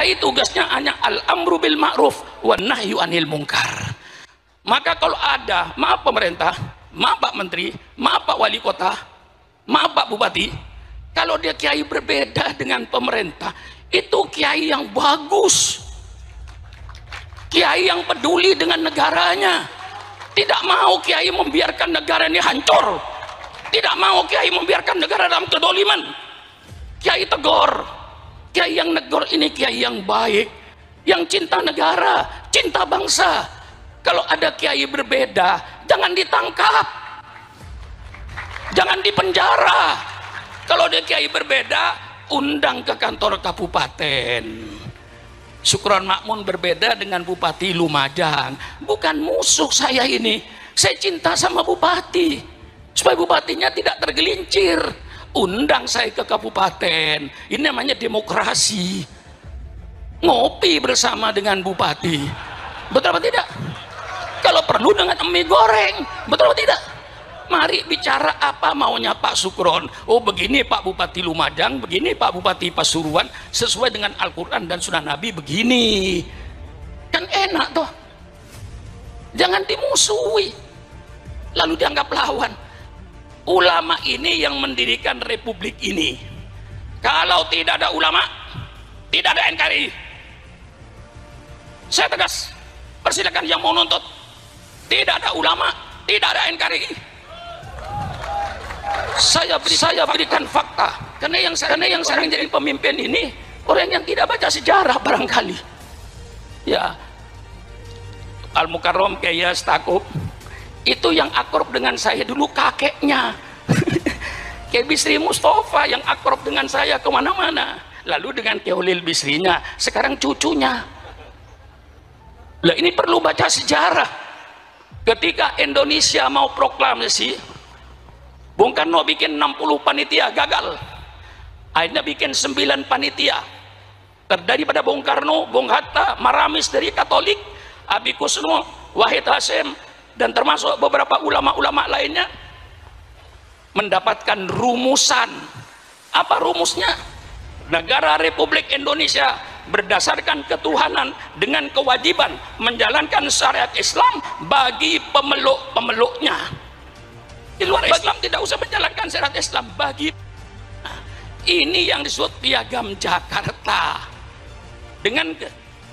Kiai tugasnya hanya al-amru bil ma'ruf wa nahyu anil munkar. Maka kalau ada, maaf pemerintah, maaf Pak Menteri, maaf Pak Wali Kota, maaf Pak Bupati, kalau dia kiai berbeda dengan pemerintah, itu kiai yang bagus, kiai yang peduli dengan negaranya, tidak mau kiai membiarkan negara ini hancur, tidak mau kiai membiarkan negara dalam kedoliman. Kiai tegur, kiai yang negor ini kiai yang baik, yang cinta negara, cinta bangsa. Kalau ada kiai berbeda, jangan ditangkap, jangan dipenjara. Kalau ada kiai berbeda, undang ke kantor kabupaten. Syukron Makmun berbeda dengan Bupati Lumajang. Bukan musuh saya ini, saya cinta sama bupati, supaya bupatinya tidak tergelincir. Undang saya ke kabupaten. Ini namanya demokrasi. Ngopi bersama dengan bupati, betul apa tidak? Kalau perlu dengan mie goreng, betul atau tidak? Mari bicara apa maunya Pak Sukron. Oh begini Pak Bupati Lumajang, begini Pak Bupati Pasuruan, sesuai dengan Al-Quran dan Sunnah Nabi begini. Kan enak toh. Jangan dimusuhi, lalu dianggap lawan. Ulama ini yang mendirikan republik ini. Kalau tidak ada ulama, tidak ada NKRI. Saya tegas, persilakan yang mau nuntut. Tidak ada ulama, tidak ada NKRI. Saya berikan fakta, karena yang sekarang jadi pemimpin ini orang yang tidak baca sejarah barangkali. Ya, Al-Mukarram Kiai Stakuf itu yang akrab dengan saya dulu kakeknya. Kiai Bisri Mustafa yang akrab dengan saya kemana-mana. Lalu dengan Kiai Ulil Bisrinya, sekarang cucunya. Lah ini perlu baca sejarah. Ketika Indonesia mau proklamasi, Bung Karno bikin 60 panitia, gagal. Akhirnya bikin 9 panitia. Terdiri pada Bung Karno, Bung Hatta, Maramis dari Katolik, Abi Kusno, Wahid Hasyim, dan termasuk beberapa ulama-ulama lainnya mendapatkan rumusan. Apa rumusnya? Negara Republik Indonesia berdasarkan ketuhanan dengan kewajiban menjalankan syariat Islam bagi pemeluk-pemeluknya. Di luar Islam tidak usah menjalankan syariat Islam bagi. Ini yang disebut Piagam Jakarta. Dengan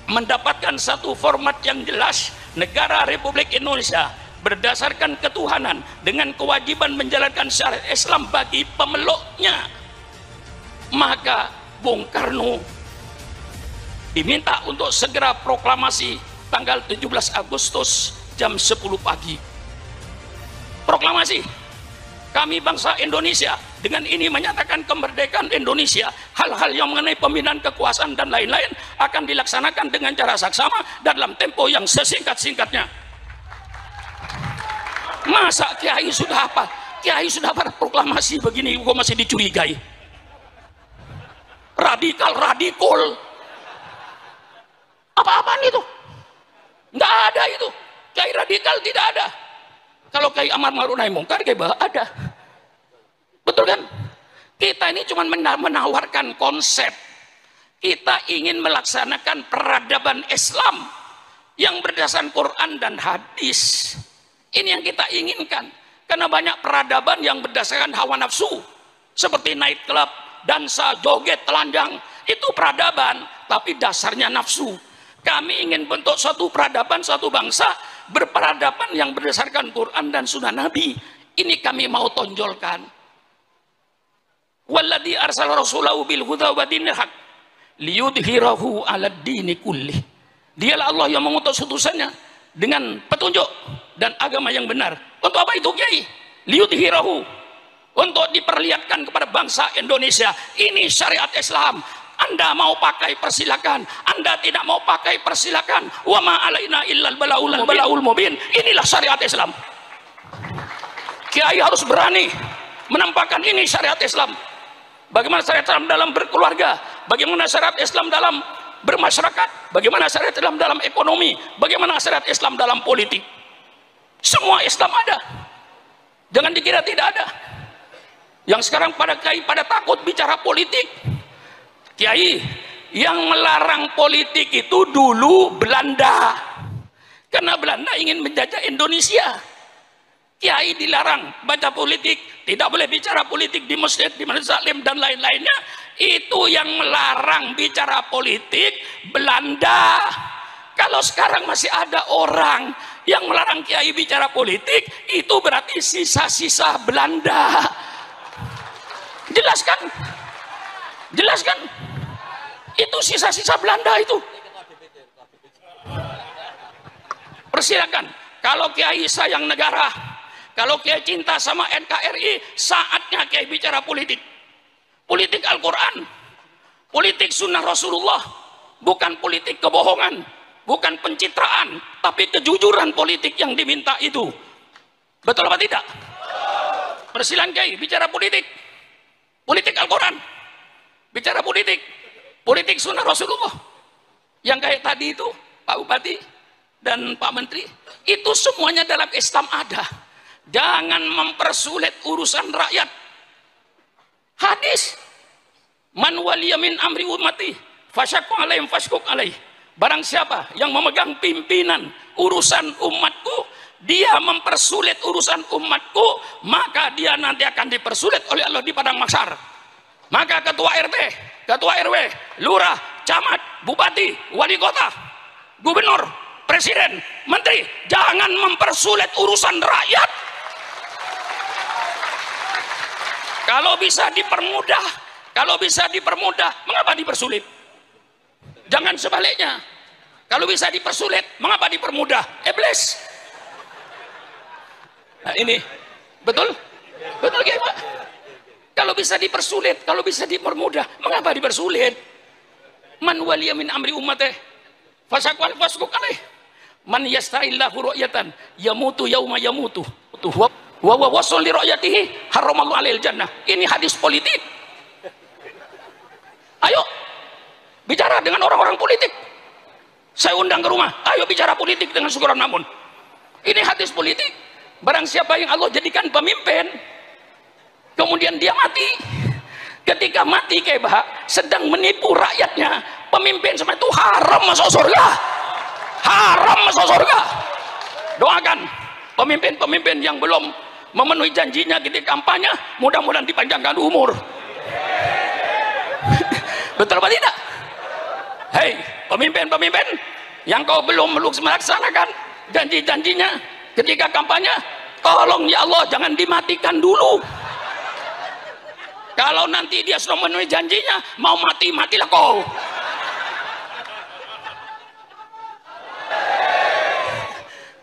mendapatkan satu format yang jelas, negara Republik Indonesia berdasarkan ketuhanan dengan kewajiban menjalankan syariat Islam bagi pemeluknya. Maka Bung Karno diminta untuk segera proklamasi tanggal 17 Agustus jam 10 pagi. Proklamasi, kami bangsa Indonesia dengan ini menyatakan kemerdekaan Indonesia. Hal-hal yang mengenai pembinaan kekuasaan dan lain-lain akan dilaksanakan dengan cara saksama dalam tempo yang sesingkat-singkatnya. Masa kiai sudah apa? Kiai sudah berproklamasi begini kok masih dicurigai? Radikal. Apa-apaan itu? Nggak ada itu. Kiai radikal tidak ada. Kalau kiai amar ma'ruf nahi mungkar kiai ada. Betul kan? Kita ini cuma menawarkan konsep. Kita ingin melaksanakan peradaban Islam yang berdasarkan Quran dan hadis. Ini yang kita inginkan. Karena banyak peradaban yang berdasarkan hawa nafsu, seperti night club, dansa, joget, telanjang. Itu peradaban, tapi dasarnya nafsu. Kami ingin bentuk suatu peradaban, suatu bangsa berperadaban yang berdasarkan Quran dan Sunnah Nabi. Ini kami mau tonjolkan. Walladzi arsala rasulahu bil huda wa dinil haq liyudhhirahu 'alad dini kullih. Dialah Allah yang mengutus utusannya dengan petunjuk dan agama yang benar. Untuk apa itu, Kiai? Liyudhhirahu, untuk diperlihatkan kepada bangsa Indonesia, ini syariat Islam. Anda mau pakai persilakan, Anda tidak mau pakai persilakan. Wa ma alaina illal balaul mubin. Inilah syariat Islam. Kiai harus berani menampakkan ini syariat Islam. Bagaimana syariat Islam dalam berkeluarga, bagaimana syariat Islam dalam bermasyarakat, bagaimana syariat Islam dalam ekonomi, bagaimana syariat Islam dalam politik. Semua Islam ada. Jangan dikira tidak ada. Yang sekarang pada kiai pada takut bicara politik. Kiai Yang melarang politik itu dulu Belanda, karena Belanda ingin menjajah Indonesia. Kiai dilarang baca politik, tidak boleh bicara politik di masjid, di majelis taklim dan lain-lainnya. Itu yang melarang bicara politik Belanda. Kalau sekarang masih ada orang yang melarang kiai bicara politik, itu berarti sisa-sisa Belanda. Jelaskan, jelaskan. Itu sisa-sisa Belanda itu. Persilakan. Kalau kiai sayang negara, kalau kiai cinta sama NKRI, saatnya kiai bicara politik. Politik Al-Quran, politik sunnah Rasulullah, bukan politik kebohongan, bukan pencitraan, tapi kejujuran politik yang diminta itu. Betul apa tidak? Persilakan kiai bicara politik, politik Al-Quran, bicara politik, politik sunnah Rasulullah. Yang kayak tadi itu Pak Bupati dan Pak Menteri, itu semuanya dalam Islam ada. Jangan mempersulit urusan rakyat. Hadis, man waliya min amri ummati fasyaqqa alaihim fashquq alaih. Barang siapa yang memegang pimpinan urusan umatku, dia mempersulit urusan umatku, maka dia nanti akan dipersulit oleh Allah di padang mahsyar. Maka ketua RT, ketua RW, lurah, camat, bupati, wali kota, gubernur, presiden, menteri, jangan mempersulit urusan rakyat. Kalau bisa dipermudah, kalau bisa dipermudah, mengapa dipersulit? Jangan sebaliknya. Kalau bisa dipersulit, mengapa dipermudah? Iblis. Nah ini, betul? Betul ya Pak? Kalau bisa dipersulit, kalau bisa dipermudah, mengapa dipersulit? Man waliya min amri ummatih fasyaqqa fasquq alaih. Man yasta'illahu ru'yatan yamutu yauma yamutu. Wa wasul li ru'yatihi haramallahu alaihil jannah. Ini hadis politik. Ayo bicara dengan orang-orang politik. Saya undang ke rumah, ayo bicara politik dengan Syukuran Makmun. Ini hadis politik. Barang siapa yang Allah jadikan pemimpin, kemudian dia mati, ketika mati kayak bah sedang menipu rakyatnya, pemimpin seperti itu haram masuk surga, haram masuk surga. Doakan pemimpin-pemimpin yang belum memenuhi janjinya ketika kampanye, mudah-mudahan dipanjangkan umur. Betul apa tidak? Hei pemimpin-pemimpin yang kau belum melaksanakan janji-janjinya ketika kampanye, tolong ya Allah jangan dimatikan dulu. Kalau nanti dia sudah memenuhi janjinya, mau mati, matilah kau.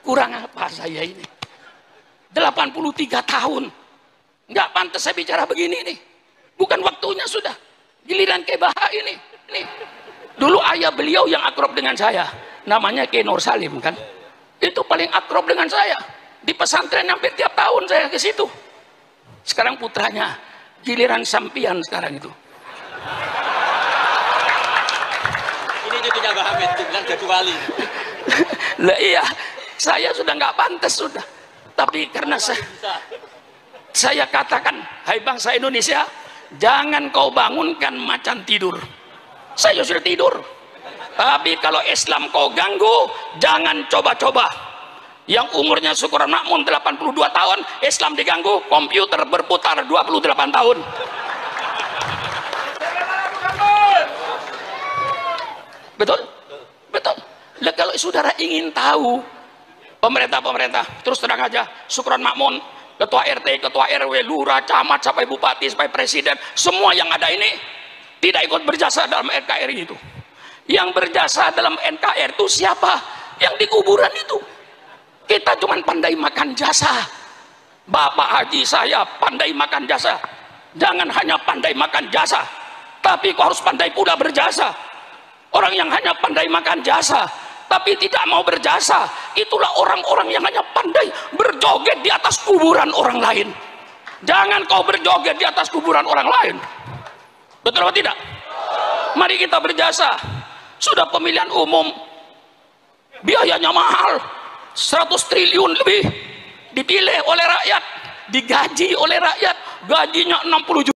Kurang apa saya ini? 83 tahun. Nggak pantas saya bicara begini nih. Bukan waktunya sudah. Giliran Kebaha ini. Nih. Dulu ayah beliau yang akrab dengan saya. Namanya Kiai Nur Salim kan. Itu paling akrab dengan saya. Di pesantren hampir tiap tahun saya ke situ. Sekarang putranya. Giliran sampian sekarang itu. Ini cucunya Mbah Hamid, bilang jadi wali. Lah iya, saya sudah nggak pantas sudah. Tapi karena saya katakan, hai bangsa Indonesia, jangan kau bangunkan macan tidur. Saya sudah tidur. Tapi kalau Islam kau ganggu, jangan coba-coba. Yang umurnya Syukuran Makmun 82 tahun, Islam diganggu, komputer berputar 28 tahun. Betul? Betul. Lah kalau saudara ingin tahu, pemerintah terus terang aja, Syukuran Makmun, ketua RT, ketua RW, lurah, camat, sampai bupati, sampai presiden, semua yang ada ini tidak ikut berjasa dalam NKRI itu. Yang berjasa dalam NKRI itu siapa? Yang di kuburan itu. Kita cuma pandai makan jasa. Bapak Haji saya pandai makan jasa. Jangan hanya pandai makan jasa, tapi kau harus pandai pula berjasa. Orang yang hanya pandai makan jasa tapi tidak mau berjasa, itulah orang-orang yang hanya pandai berjoget di atas kuburan orang lain. Jangan kau berjoget di atas kuburan orang lain. Betul atau tidak? Mari kita berjasa. Sudah pemilihan umum, biayanya mahal, 100 triliun lebih, dipilih oleh rakyat, digaji oleh rakyat, gajinya 60 juta.